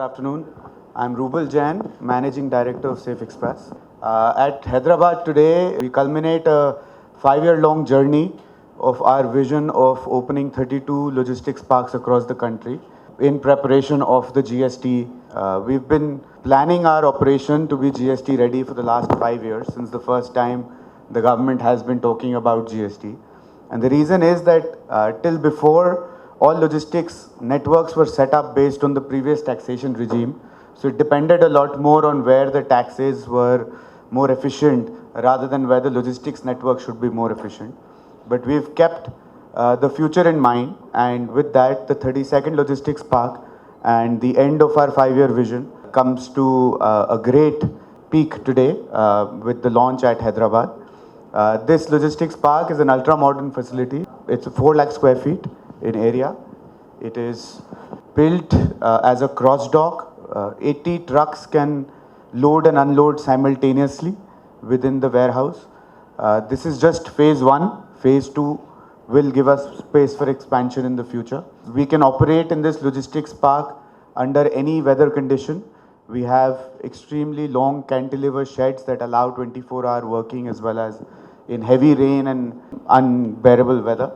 afternoon. I'm Rubal Jain, Managing Director of Safexpress. At Hyderabad today, we culminate a 5-year-long journey of our vision of opening 32 logistics parks across the country in preparation of the GST. We've been planning our operation to be GST ready for the last 5 years, since the first time the government has been talking about GST. And the reason is that till before, all logistics networks were set up based on the previous taxation regime. So it depended a lot more on where the taxes were more efficient rather than where the logistics network should be more efficient. But we've kept the future in mind, and with that, the 32nd Logistics Park and the end of our 5-year vision comes to a great peak today with the launch at Hyderabad. This logistics park is an ultra-modern facility. It's 4 lakh square feet in area. It is built as a cross dock. 80 trucks can load and unload simultaneously within the warehouse. This is just phase 1. Phase 2 will give us space for expansion in the future. We can operate in this logistics park under any weather condition. We have extremely long cantilever sheds that allow 24-hour working, as well as in heavy rain and unbearable weather.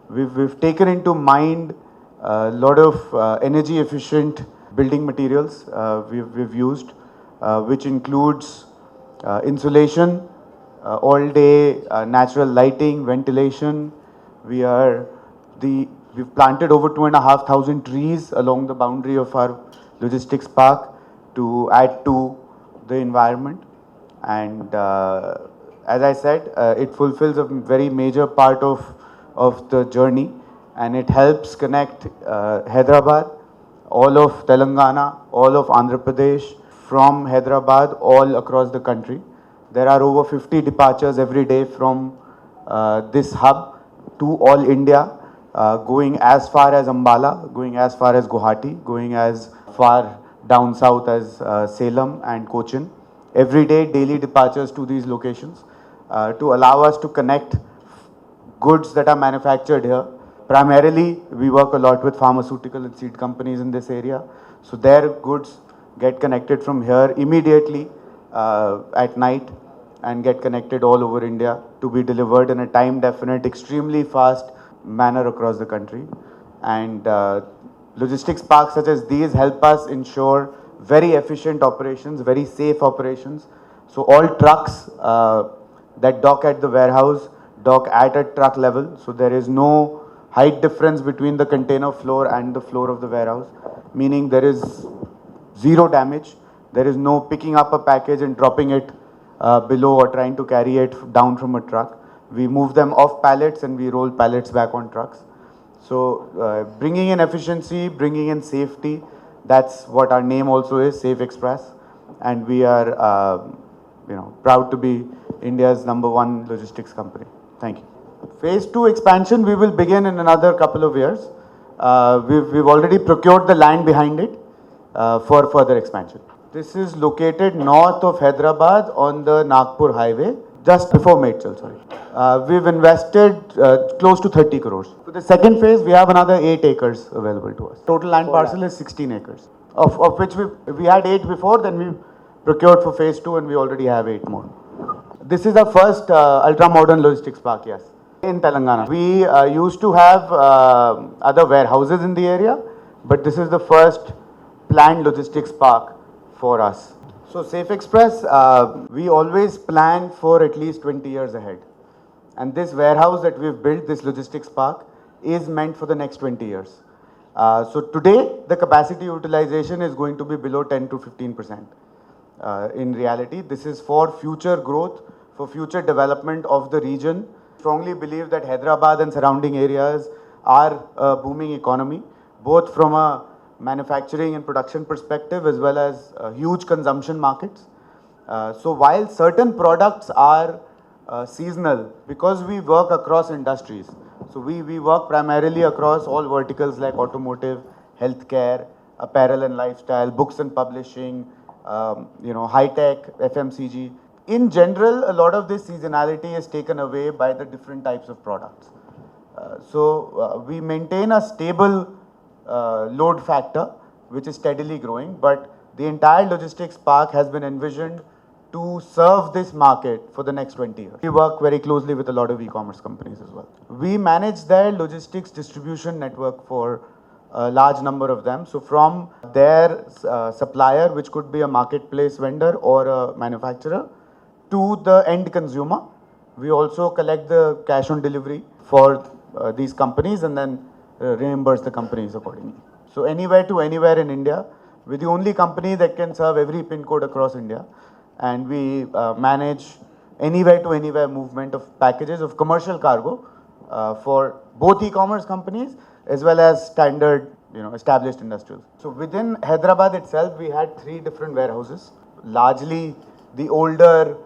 We've taken into mind a lot of energy efficient building materials we've used, which includes insulation, all day natural lighting, ventilation. We've planted over 2,500 trees along the boundary of our logistics park to add to the environment. And as I said, it fulfills a very major part of the journey, and it helps connect Hyderabad, all of Telangana, all of Andhra Pradesh, from Hyderabad all across the country. There are over 50 departures every day from this hub to all India, going as far as Ambala, going as far as Guwahati, going as far down south as Salem and Cochin. Every day, daily departures to these locations to allow us to connect goods that are manufactured here. Primarily, we work a lot with pharmaceutical and seed companies in this area. So their goods get connected from here immediately at night and get connected all over India to be delivered in a time-definite, extremely fast manner across the country. And logistics parks such as these help us ensure very efficient operations, very safe operations. So all trucks that dock at the warehouse dock at a truck level. So there is no height difference between the container floor and the floor of the warehouse, meaning there is zero damage. There is no picking up a package and dropping it below or trying to carry it down from a truck. We move them off pallets and we roll pallets back on trucks. So bringing in efficiency, bringing in safety, that's what our name also is, Safexpress. And we are proud to be India's #1 logistics company. Thank you. Phase 2 expansion, we will begin in another couple of years. We've already procured the land behind it for further expansion. This is located north of Hyderabad on the Nagpur highway, just before Medchal, sorry. We've invested close to 30 crores. For the second phase, we have another 8 acres available to us. Total land parcel is 16 acres, of which we had 8 before, then we procured for phase 2 and we already have 8 more. This is our first ultra-modern logistics park, yes, in Telangana. We used to have other warehouses in the area, but this is the first planned logistics park for us. So Safexpress, we always plan for at least 20 years ahead. And this warehouse that we've built, this logistics park, is meant for the next 20 years. So today, the capacity utilization is going to be below 10 to 15%. In reality, this is for future growth, for future development of the region. Strongly believe that Hyderabad and surrounding areas are a booming economy, both from a manufacturing and production perspective as well as huge consumption markets. So while certain products are seasonal, because we work across industries, so we work primarily across all verticals like automotive, healthcare, apparel and lifestyle, books and publishing, high-tech, FMCG. In general, a lot of this seasonality is taken away by the different types of products. So we maintain a stable load factor which is steadily growing, but the entire logistics park has been envisioned to serve this market for the next 20 years. We work very closely with a lot of e-commerce companies as well. We manage their logistics distribution network for a large number of them. So from their supplier, which could be a marketplace vendor or a manufacturer, to the end consumer. We also collect the cash on delivery for these companies and then reimburse the companies accordingly. So anywhere to anywhere in India, we're the only company that can serve every pin code across India. And we manage anywhere to anywhere movement of packages of commercial cargo for both e-commerce companies as well as standard, established industrials. So within Hyderabad itself, we had 3 different warehouses, largely the older,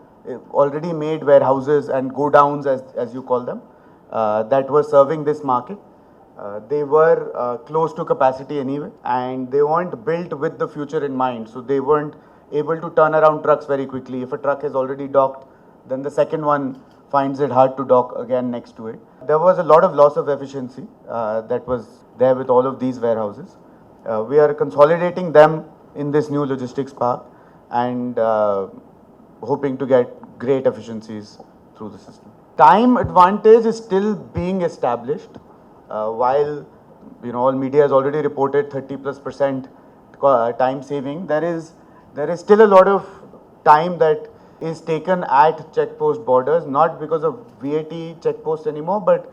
already made warehouses and godowns, as you call them, that were serving this market. They were close to capacity anyway, and they weren't built with the future in mind. So they weren't able to turn around trucks very quickly. If a truck has already docked, then the second one finds it hard to dock again next to it. There was a lot of loss of efficiency that was there with all of these warehouses. We are consolidating them in this new logistics park and hoping to get great efficiencies through the system. Time advantage is still being established. While all media has already reported 30+% time saving, there is still a lot of time that is taken at checkpost borders, not because of VAT checkposts anymore, but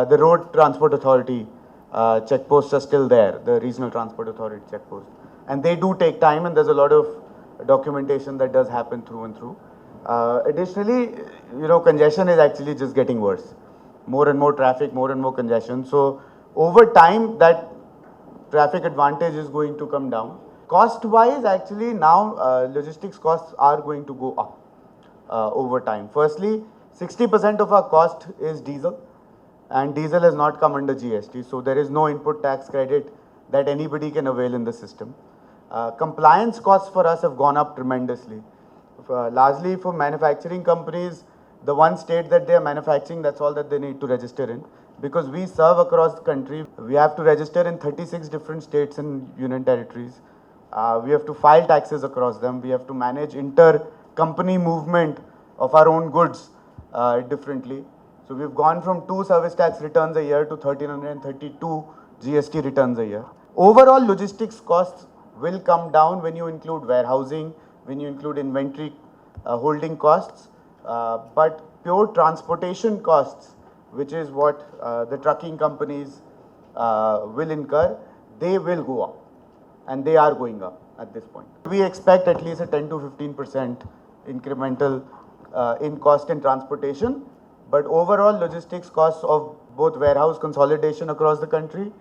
the Road Transport Authority checkposts are still there, the Regional Transport Authority checkposts. And they do take time, and there's a lot of documentation that does happen through and through. Additionally, congestion is actually just getting worse. More and more traffic, more and more congestion. So over time, that traffic advantage is going to come down. Cost-wise, actually, now logistics costs are going to go up over time. Firstly, 60% of our cost is diesel, and diesel has not come under GST, so there is no input tax credit that anybody can avail in the system. Compliance costs for us have gone up tremendously. Largely for manufacturing companies, the one state that they are manufacturing, that's all that they need to register in. Because we serve across the country, we have to register in 36 different states and union territories. We have to file taxes across them. We have to manage inter-company movement of our own goods differently. So we've gone from 2 service tax returns a year to 1,332 GST returns a year. Overall logistics costs will come down when you include warehousing, when you include inventory holding costs, but pure transportation costs, which is what the trucking companies will incur, they will go up, and they are going up at this point. We expect at least a 10 to 15% incremental in cost in transportation, but overall logistics costs of both warehouse consolidation across the country,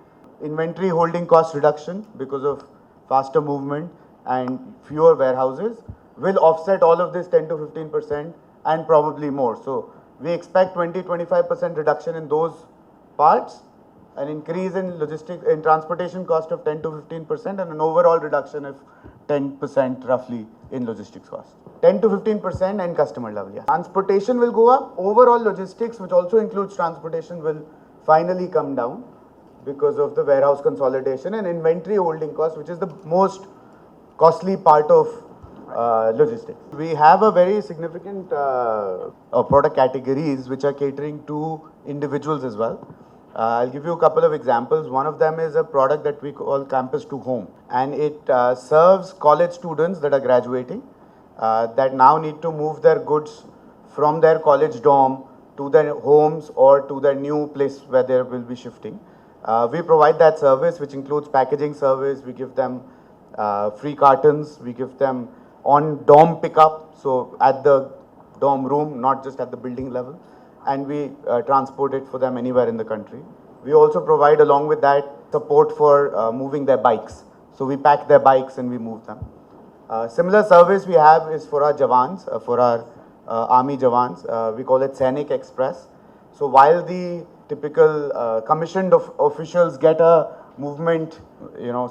inventory holding cost reduction because of faster movement and fewer warehouses will offset all of this 10 to 15% and probably more. So we expect 20-25% reduction in those parts, an increase in logistics in transportation cost of 10 to 15%, and an overall reduction of 10% roughly in logistics cost. 10 to 15% and customer level. Yeah. Transportation will go up. Overall logistics, which also includes transportation, will finally come down because of the warehouse consolidation and inventory holding cost, which is the most costly part of logistics. We have a very significant product categories which are catering to individuals as well. I'll give you a couple of examples. One of them is a product that we call Campus to Home, and it serves college students that are graduating that now need to move their goods from their college dorm to their homes or to their new place where they will be shifting. We provide that service, which includes packaging service. We give them free cartons. We give them on dorm pickup, so at the dorm room, not just at the building level, and we transport it for them anywhere in the country. We also provide, along with that, support for moving their bikes. So we pack their bikes and we move them. Similar service we have is for our Jawans, for our army Jawans. We call it Safexpress. So while the typical commissioned officials get a movement,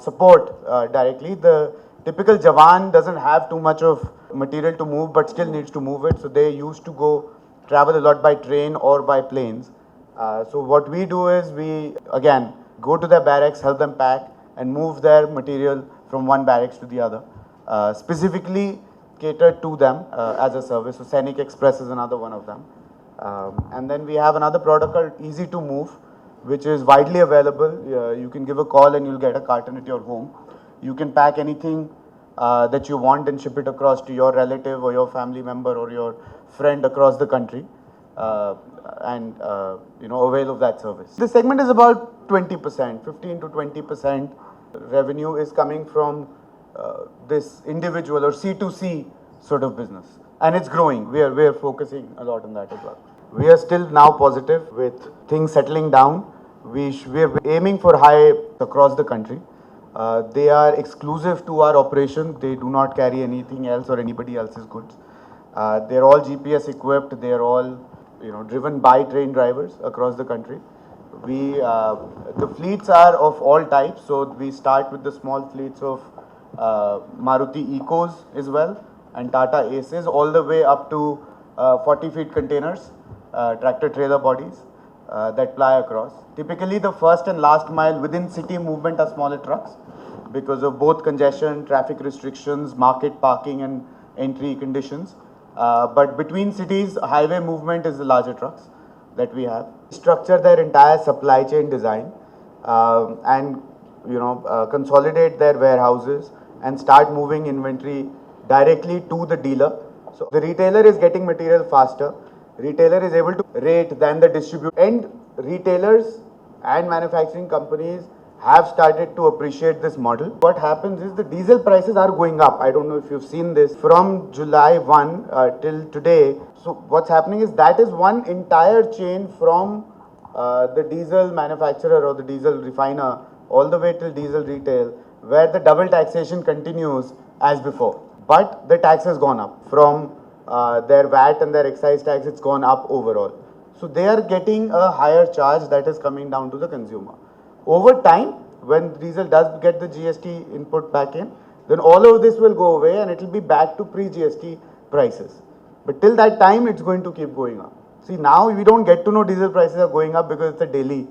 support directly, the typical Jawan doesn't have too much of material to move, but still needs to move it. So they used to travel a lot by train or by planes. So what we do is we, again, go to their barracks, help them pack and move their material from one barracks to the other, specifically catered to them as a service. So Safexpress is another one of them. And then we have another product called Easy to Move, which is widely available. You can give a call and you'll get a carton at your home. You can pack anything that you want and ship it across to your relative or your family member or your friend across the country, and avail of that service. This segment is about 20%, 15 to 20% revenue is coming from this individual or C2C sort of business, and it's growing. We are focusing a lot on that as well. We are still now positive with things settling down. We're aiming for high across the country. They are exclusive to our operation. They do not carry anything else or anybody else's goods. They're all GPS equipped. They're all driven by trained drivers across the country. The fleets are of all types. So we start with the small fleets of Maruti Ecos as well and Tata Aces, all the way up to 40 feet containers, tractor trailer bodies that ply across. Typically the first and last mile within city movement are smaller trucks because of both congestion, traffic restrictions, market parking and entry conditions. But between cities, highway movement is the larger trucks that we have. Structure their entire supply chain design and consolidate their warehouses and start moving inventory directly to the dealer. So the retailer is getting material faster. Retailer is able to rate than the distributor. And retailers and manufacturing companies have started to appreciate this model. What happens is the diesel prices are going up. I don't know if you've seen this from July 1 till today. So what's happening is that is one entire chain from the diesel manufacturer or the diesel refiner all the way till diesel retail, where the double taxation continues as before. But the tax has gone up from their VAT and their excise tax. It's gone up overall. So they are getting a higher charge that is coming down to the consumer. Over time, when diesel does get the GST input back in, then all of this will go away and it will be back to pre-GST prices. But till that time, it's going to keep going up. See, now we don't get to know diesel prices are going up because it's a daily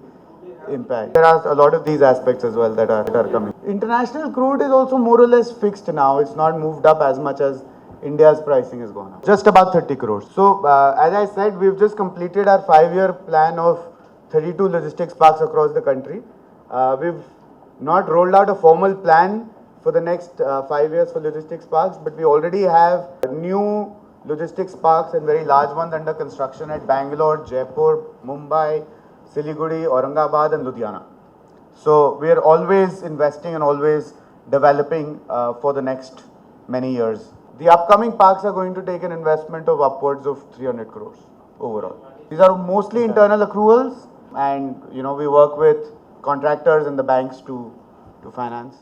impact. There are a lot of these aspects as well that are coming. International crude is also more or less fixed now. It's not moved up as much as India's pricing has gone up. Just about 30 crores. So, as I said, we've just completed our 5-year plan of 32 logistics parks across the country. We've not rolled out a formal plan for the next 5 years for logistics parks, but we already have new logistics parks and very large ones under construction at Bangalore, Jaipur, Mumbai, Siliguri, Aurangabad and Ludhiana. So we are always investing and always developing for the next many years. The upcoming parks are going to take an investment of upwards of 300 crores overall. These are mostly internal accruals, and we work with contractors and the banks to finance.